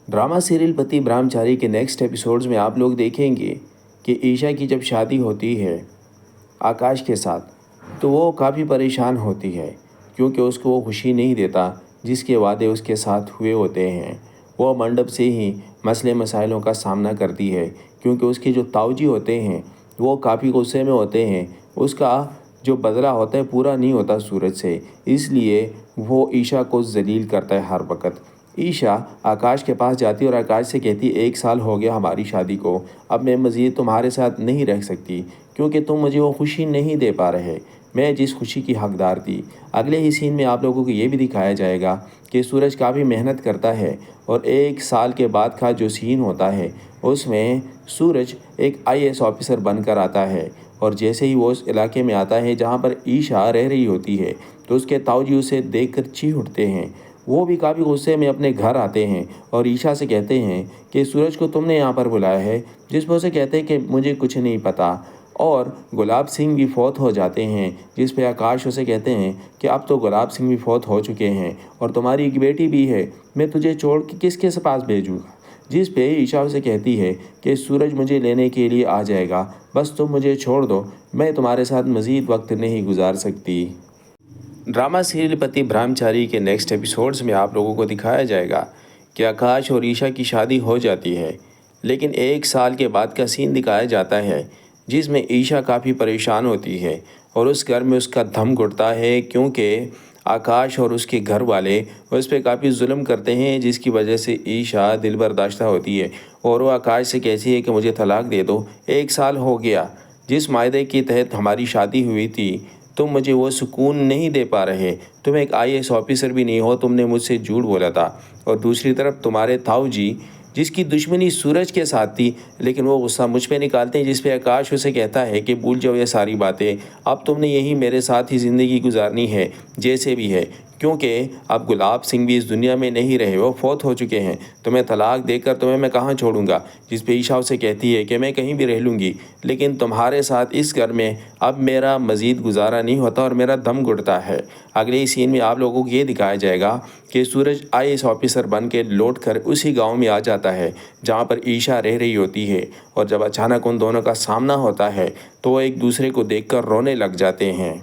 Drama serial पति ब्रह्मचारी के next episodes में आप लोग देखेंगे कि ईशा की जब शादी होती है आकाश के साथ, तो वो काफ़ी परेशान होती है क्योंकि उसको वो खुशी नहीं देता जिसके वादे उसके साथ हुए होते हैं। वो मंडप से ही मसले मसाइलों का सामना करती है क्योंकि उसके जो ताऊजी होते हैं वो काफ़ी गुस्से में होते हैं। उसका जो बदला होता है पूरा नहीं होता सूरज से, इसलिए वो ईशा को जलील करता है हर वक्त। ईशा आकाश के पास जाती है और आकाश से कहती है 1 साल हो गया हमारी शादी को, अब मैं मज़ीद तुम्हारे साथ नहीं रह सकती क्योंकि तुम मुझे वो खुशी नहीं दे पा रहे, मैं जिस खुशी की हकदार थी। अगले ही सीन में आप लोगों को ये भी दिखाया जाएगा कि सूरज काफ़ी मेहनत करता है और 1 साल के बाद का जो सीन होता है उसमें सूरज एक IAS ऑफिसर बनकर आता है। और जैसे ही वो उस इलाके में आता है जहाँ पर ईशा रह रही होती है तो उसके ताऊजी उसे देखकर चीख उठते हैं। वो भी काफ़ी गुस्से में अपने घर आते हैं और ईशा से कहते हैं कि सूरज को तुमने यहाँ पर बुलाया है, जिस पर उसे कहते हैं कि मुझे कुछ नहीं पता। और गुलाब सिंह भी फौत हो जाते हैं, जिस पे आकाश उसे कहते हैं कि अब तो गुलाब सिंह भी फौत हो चुके हैं और तुम्हारी एक बेटी भी है, मैं तुझे छोड़ के किसके पास भेजूँगा। जिस पे ईशा उसे कहती है कि सूरज मुझे लेने के लिए आ जाएगा, बस तुम मुझे छोड़ दो, मैं तुम्हारे साथ मज़ीद वक्त नहीं गुजार सकती। ड्रामा सीरियल पति ब्रह्मचारी के नेक्स्ट एपिसोड्स में आप लोगों को दिखाया जाएगा कि आकाश और ईशा की शादी हो जाती है, लेकिन 1 साल के बाद का सीन दिखाया जाता है जिसमें ईशा काफ़ी परेशान होती है और उस घर में उसका दम घुटता है क्योंकि आकाश और उसके घर वाले उस पर काफ़ी जुल्म करते हैं, जिसकी वजह से ईशा दिल बर्दाश्त होती है और वो आकाश से कहती है कि मुझे तलाक दे दो, 1 साल हो गया जिस मायदे के तहत हमारी शादी हुई थी तुम मुझे वो सुकून नहीं दे पा रहे, तुम एक IAS ऑफिसर भी नहीं हो, तुमने मुझसे झूठ बोला था। और दूसरी तरफ तुम्हारे ताऊ जी जिसकी दुश्मनी सूरज के साथ थी, लेकिन वो गुस्सा मुझ पे निकालते हैं, जिस पे आकाश उसे कहता है कि भूल जाओ ये सारी बातें, अब तुमने यही मेरे साथ ही ज़िंदगी गुजारनी है जैसे भी है, क्योंकि अब गुलाब सिंह भी इस दुनिया में नहीं रहे, वो फौत हो चुके हैं, तुम्हें तलाक देकर तुम्हें मैं कहाँ छोड़ूंगा। जिस पे ईशा उसे कहती है कि मैं कहीं भी रह लूँगी, लेकिन तुम्हारे साथ इस घर में अब मेरा मज़ीद गुजारा नहीं होता और मेरा दम घुटता है। अगले ही सीन में आप लोगों को ये दिखाया जाएगा कि सूरज IAS ऑफिसर बन के लौट कर उसी गाँव में आ जाता है जहाँ पर ईशा रह रही होती है। और जब अचानक उन दोनों का सामना होता है तो वो एक दूसरे को देखकर रोने लग जाते हैं।